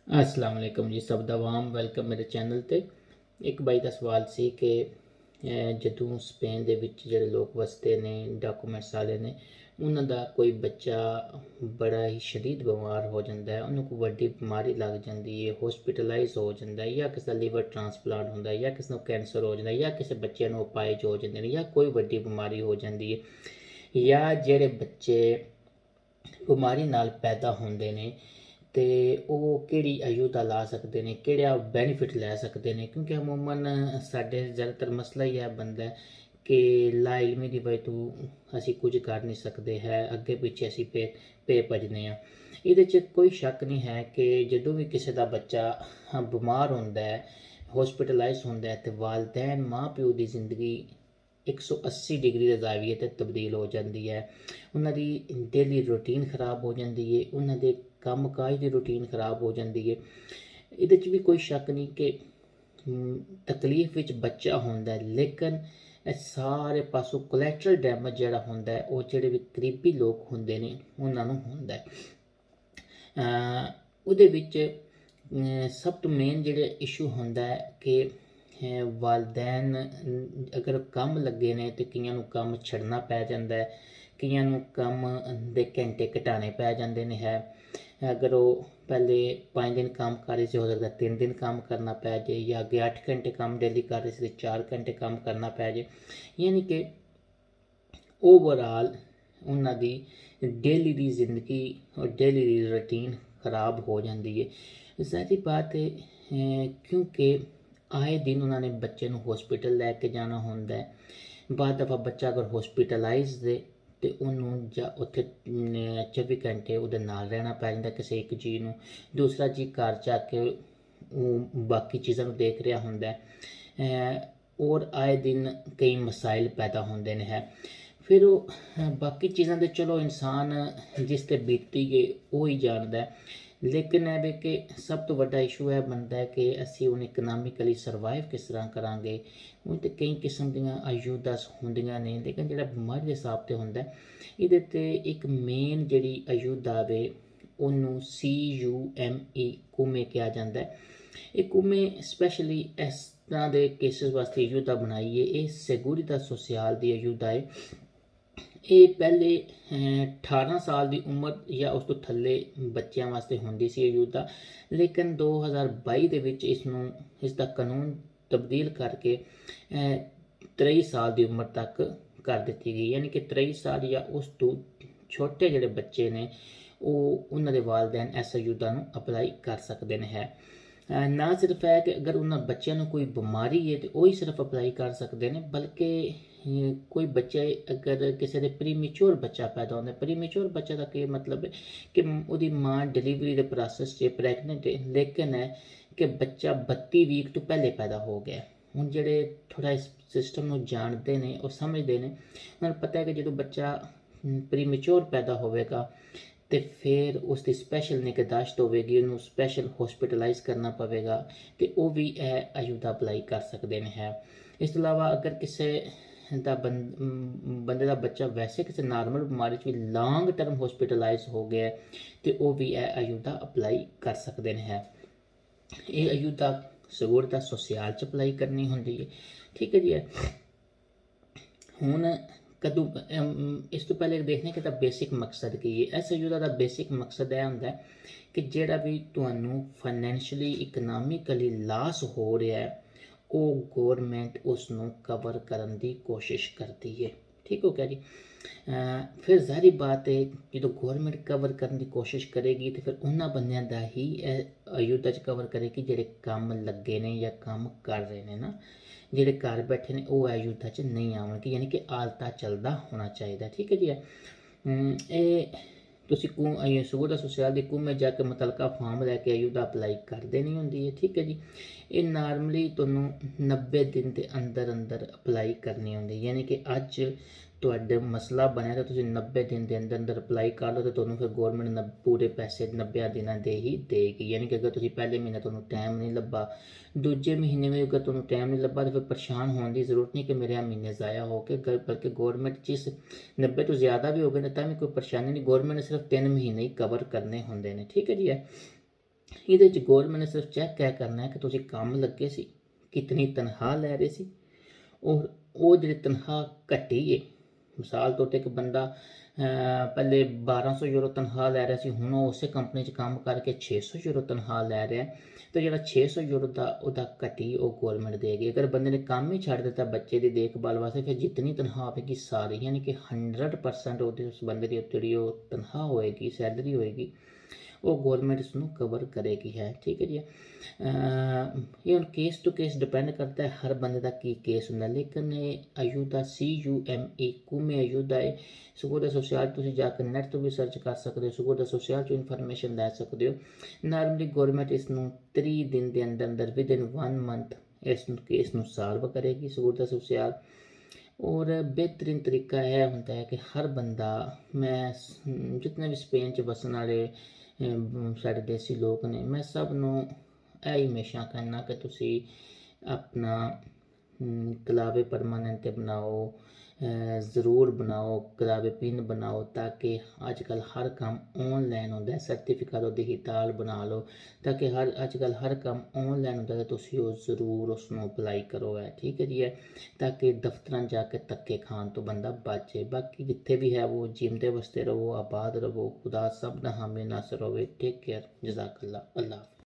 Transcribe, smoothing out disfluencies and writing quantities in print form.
अस्सलाम वालेकुम जी, सब दा वाम वेलकम मेरे चैनल ते। एक बाई का सवाल सी कि जदों स्पेन दे विच जेह्ड़े लोग वसदे ने डॉक्यूमेंट्स वाले ने उन्हां दा कोई बच्चा बड़ा ही शदीद बीमार हो जाता है, उन्होंने कोई वड्डी बीमारी लग जाती है, हॉस्पिटलाइज हो जाता है, या किसी लीवर ट्रांसप्लांट होता है, या किसी को कैंसर हो जाता है, या किसी बच्चे को अपाइज हो जाते हैं, या कोई वड्डी बीमारी हो जाती है, या जेह्ड़े बच्चे बीमारी नाल पैदा होंदे ने ते ओह् केह्ड़ी अयुता ला सकते हैं, केह्ड़ा बेनीफिट लै सकते हैं। क्योंकि अमूमन साढ़े ज़्यादातर मसला ही यह बनता है कि ला इलमी की वजह तो असी कुछ कर नहीं सकते है, अगे पिछे असी पे भजने हाँ। ये कोई शक नहीं है कि जदों भी किसी का बच्चा बीमार होंदा है, हॉस्पिटलाइज होंदा है, तो वालदैन माँ प्यो की जिंदगी 180 डिग्री के ज़ाविये ते तब्दील हो जाती है। उन्होंने डेली रूटीन खराब हो जाती है, उन्होंने काम काज की रूटीन खराब हो जाती है। ये भी कोई शक नहीं कि तकलीफ विच बच्चा होंदा है, लेकिन सारे पासों कोलैटरल डैमेज जिहड़ा होंदा है वो जिहड़े भी करीबी लोग होंदे ने उन्हां नूं होंदा है। उहदे विच सब तो मेन जिहड़ा इशू होंदा है कि वालदैन अगर कम लगे ने तो कईयां नूं कम छड्डना पै जांदा है, कईयां नूं कम दे घंटे घटाने पै जांदे ने है। अगर वो पहले 5 दिन काम कर रहे थे, हो सकता है 3 दिन काम करना पै जाए, या अगे 8 घंटे काम डेली कर रहे थे 4 घंटे काम करना पै जाए। यानी कि ओवरऑल उन्होंने डेली की जिंदगी और डेली की रूटीन खराब हो जाती है। सारी बात है क्योंकि आए दिन उन्होंने बच्चे को हॉस्पिटल लैके जाना होंदा है। बाद दफ़ा बच्चा अगर हॉस्पिटलाइज दे तो उन्होंने जा उत्थे 24 घंटे उहदे नाल रहना पै जांदा किसी एक जी नूं, दूसरा जी घर जाके बाकी चीज़ों देख रहा होंदा है। और आए दिन कई मसाइल पैदा होंदे ने है। फिर बाकी चीज़ां ते चलो इंसान जिस ते बीती गए वो ही जानता है, लेकिन है भी कि सब तो बड़ा इशू है बनता है कि असी हूँ इकनॉमिकली सर्वाइव किस तरह करांगे। हूँ तो कई किस्म दियां अयूदास होंदियां ने, लेकिन जिहड़ा बीमारी के हिसाब से होंदा है इहदे ते एक मेन जिहड़ी अयूदा वे उन्होंने CUME कुमे कहा जाता है। ये कुमे स्पैशली इस तरह के केसेस वास्ते अयूदा बनाई है। ये सेगुरिता सोशल की अयूदा है। ये पहले 18 साल की उम्र या उस तो थले बच्चों वास्ते होंदी सी अयूदा, लेकिन 2022 दे विच इसका कानून तब्दील करके 23 साल की उम्र तक कर दी गई। यानी कि 23 साल या उस तो छोटे जोड़े बच्चे ने उन्होंने वालदैन इस अयूदा अपलाई कर सकते हैं। ना सिर्फ है कि अगर उन्होंने बच्चों कोई बीमारी है तो वही सिर्फ अपलाई कर सकते हैं, बल्कि कोई बच्चे अगर किसी के प्रीमेच्योर बच्चा पैदा होता है, प्रीमेच्योर बच्चे का क्या मतलब है कि उसकी माँ डिलीवरी के प्रोसैस से प्रैगनेंट है, लेकिन है कि बच्चा 32 वीक तो पहले पैदा हो गया। हुण जिहड़े थोड़ा इस सिस्टम को जानते हैं और समझते हैं, उन्हें पता है कि जो बच्चा प्रीमेच्योर पैदा होगा तो फिर उसकी स्पैशल निगहदाश्त होगी, उन्होंने स्पैशल हॉस्पिटलाइज करना पवेगा, तो वह भी अयूदा अपलाई कर सकते हैं। इस तो अलावा अगर किसी दा बंदे का बच्चा वैसे किसी नॉर्मल बीमारी भी लॉन्ग टर्म हॉस्पिटलाइज हो गया तो वह भी अयूदा अपलाई कर सकते हैं। ये अयूदा सगुरता सोशल च अपलाई करनी होंदी है। ठीक है जी। हुण कदों इस तो पहले देखने कि बेसिक मकसद की है। इस अयूदा का बेसिक मकसद यह होंदा है कि जिहड़ा भी तुहानूं फाइनैंशियली इकनॉमिकली लॉस हो रहा है वो गौरमेंट उसनूं कवर करने की कोशिश करती है। ठीक हो गया जी। फिर जाहिर बात है जो गौरमेंट कवर करने की कोशिश करेगी तो फिर उन्होंने बंदियां दा ही अयूदा च कवर करेगी जिहड़े काम लगे ने या काम कर रहे हैं ना, जिहड़े घर बैठे ने वो अयूदा च नहीं आउणगे। यानी कि आलता चलदा होना चाहिए। ठीक है जी। तुसी सगुरता सोशल की कुमे जाके मुतलका फॉर्म लैके अयूदा अपलाई कर देनी होंदी है। ठीक है जी। ये नॉर्मली तुहानूं 90 दिन के अंदर अंदर अपलाई करनी होंदी है। यानी कि अज तुहाडे मसला बनया तो तुसीं 90 दिन के अंदर अंदर अपलाई कर लो तो तुहानूं फिर गौरमेंट पूरे पैसे 90 दिनों के ही देगी। यानी कि अगर तुसीं पहले महीने तुहानूं टाइम नहीं लब्भा, दूजे महीने में अगर तुहानूं टाइम नहीं लब्भा तो फिर परेशान होने की जरूरत नहीं कि मेरे महीने ज़ाया हो के, बल्कि गौरमेंट जिस 90 तो ज़्यादा भी हो गए तो भी कोई परेशानी नहीं, गौरमेंट ने सिर्फ 3 महीने ही कवर करने होंगे ने। ठीक है जी। ਇਹਦੇ 'ਚ ਗੌਰਮੈਂਟ ਨੇ ਸਿਰਫ ਚੈੱਕ ਕਿਆ ਕਰਨਾ ਹੈ ਕਿ ਤੁਸੀਂ ਕੰਮ ਲੱਗੇ ਸੀ, ਕਿਤਨੀ ਤਨਖਾਹ ਲੈ ਰਹੇ ਸੀ, ਔਰ ਉਹ ਜਿਹੜੀ ਤਨਖਾਹ ਘਟੀ ਹੈ। ਮਿਸਾਲ ਤੌਰ 'ਤੇ ਇੱਕ ਬੰਦਾ ਪਹਿਲੇ 1200 ਯੂਰੋ ਤਨਖਾਹ ਲੈ ਰਿਹਾ ਸੀ, ਹੁਣ ਉਹ ਉਸੇ ਕੰਪਨੀ 'ਚ ਕੰਮ ਕਰਕੇ 600 ਯੂਰੋ ਤਨਖਾਹ ਲੈ ਰਿਹਾ, ਤੇ ਜਿਹੜਾ 600 ਯੂਰੋ ਦਾ ਉਹਦਾ ਘਟੀ ਉਹ ਗੌਰਮੈਂਟ ਦੇਗੀ। ਅਗਰ ਬੰਦੇ ਨੇ ਕੰਮ ਹੀ ਛੱਡ ਦਿੱਤਾ ਬੱਚੇ ਦੀ ਦੇਖਭਾਲ ਵਾਸਤੇ, ਫਿਰ ਜਿਤਨੀ ਤਨਖਾਹ ਆਵੇਗੀ ਸਾਰੀ, ਯਾਨੀ ਕਿ 100% ਉਹਦੇ ਉਸ ਬੰਦੇ ਦੀ ਜਿਹੜੀ ਉਹ ਤਨਖਾਹ ਹੋਏਗੀ, ਸੈਲਰੀ ਹੋਏਗੀ, ਉਹ ਗੌਰਮੈਂਟ ਇਸ ਨੂੰ ਕਵਰ ਕਰੇਗੀ ਹੈ। ਠੀਕ ਹੈ ਜੀ। ਇਹ ਹੁਣ ਕੇਸ ਟੂ ਕੇਸ ਡਿਪੈਂਡ ਕਰਦਾ ਹੈ, ਹਰ ਬੰਦੇ ਦਾ ਕੀ ਕੇਸ ਹੁੰਦਾ। ਲੇਕਿਨ ਇਹ ਅਯੁਦਾ CUME ਕੁਮੇ ਅਯੁਦਾ ਹੈ। Seguridade Social ਤੁਸੀਂ ਜਾ ਕੇ ਨੈਟ ਤੋਂ ਵੀ ਸਰਚ ਕਰ ਸਕਦੇ ਹੋ, Seguridade Social ਤੋਂ ਇਨਫੋਰਮੇਸ਼ਨ ਲੈ ਸਕਦੇ ਹੋ। ਨਾਰਮਲੀ ਗੌਰਮੈਂਟ ਇਸ ਨੂੰ 30 ਦਿਨ ਦੇ ਅੰਦਰ ਅੰਦਰ ਵਿਦਿਨ 1 ਮੰਥ ਇਸ ਨੂੰ ਕੇਸ ਨੂੰ ਸਾਲਵ ਕਰੇਗੀ Seguridade Social। ਔਰ ਬਿਹਤਰੀਨ ਤਰੀਕਾ ਇਹ ਹੁੰਦਾ ਹੈ ਕਿ ਹਰ ਬੰਦਾ, ਮੈਂ ਜਿਤਨੇ ਵੀ ਸਪੇਨ 'ਚ ਵਸਣ ਵਾਲੇ ਸਾਡੇ ਦੇਸੀ ਲੋਕ ਨੇ, ਮੈਂ ਸਭ ਨੂੰ ਇਹ ਹਮੇਸ਼ਾ ਕਹਿਣਾ ਕਿ ਤੁਸੀਂ ਆਪਣਾ ਕਲਾਵੇ ਪਰਮਾਨੈਂਟ ਬਣਾਓ, ਜ਼ਰੂਰ ਬਣਾਓ, ਕਲਾਵੇ ਪਿੰਨ ਬਣਾਓ, ਤਾਂ ਕਿ ਅੱਜ ਕੱਲ੍ਹ ਹਰ ਕੰਮ ਔਨਲਾਈਨ ਹੁੰਦਾ ਹੈ। ਸਰਟੀਫਿਕੇਟ ਡਿਜੀਟਲ ਬਣਾ ਲਓ, ਤਾਂ ਕਿ ਅੱਜ ਕੱਲ੍ਹ ਹਰ ਕੰਮ ਔਨਲਾਈਨ ਹੁੰਦਾ ਹੈ, ਤੁਸੀਂ ਉਹ ਜ਼ਰੂਰ ਉਸ ਨੂੰ ਅਪਲਾਈ ਕਰੋ ਹੈ। ਠੀਕ ਹੈ ਜੀ ਹੈ, ਤਾਂ ਕਿ ਦਫ਼ਤਰਾਂ ਜਾ ਕੇ ਧੱਕੇ ਖਾਣ ਤੋਂ ਬੰਦਾ ਬਚੇ। ਬਾਕੀ ਜਿੱਥੇ ਵੀ ਹੈ ਉਹ ਜਿੰਦੇ ਵਸਤੇ ਰਹੋ, ਆਬਾਦ ਰਹੋ, ਖੁਦਾ ਸਭ ਦਾ ਹਾਮੀ ਨਾਸਰ ਹੋਵੇ। ਟੇਕ ਕੇਅਰ, ਜਜ਼ਾਕੱਲਾ, ਅੱਲਾ।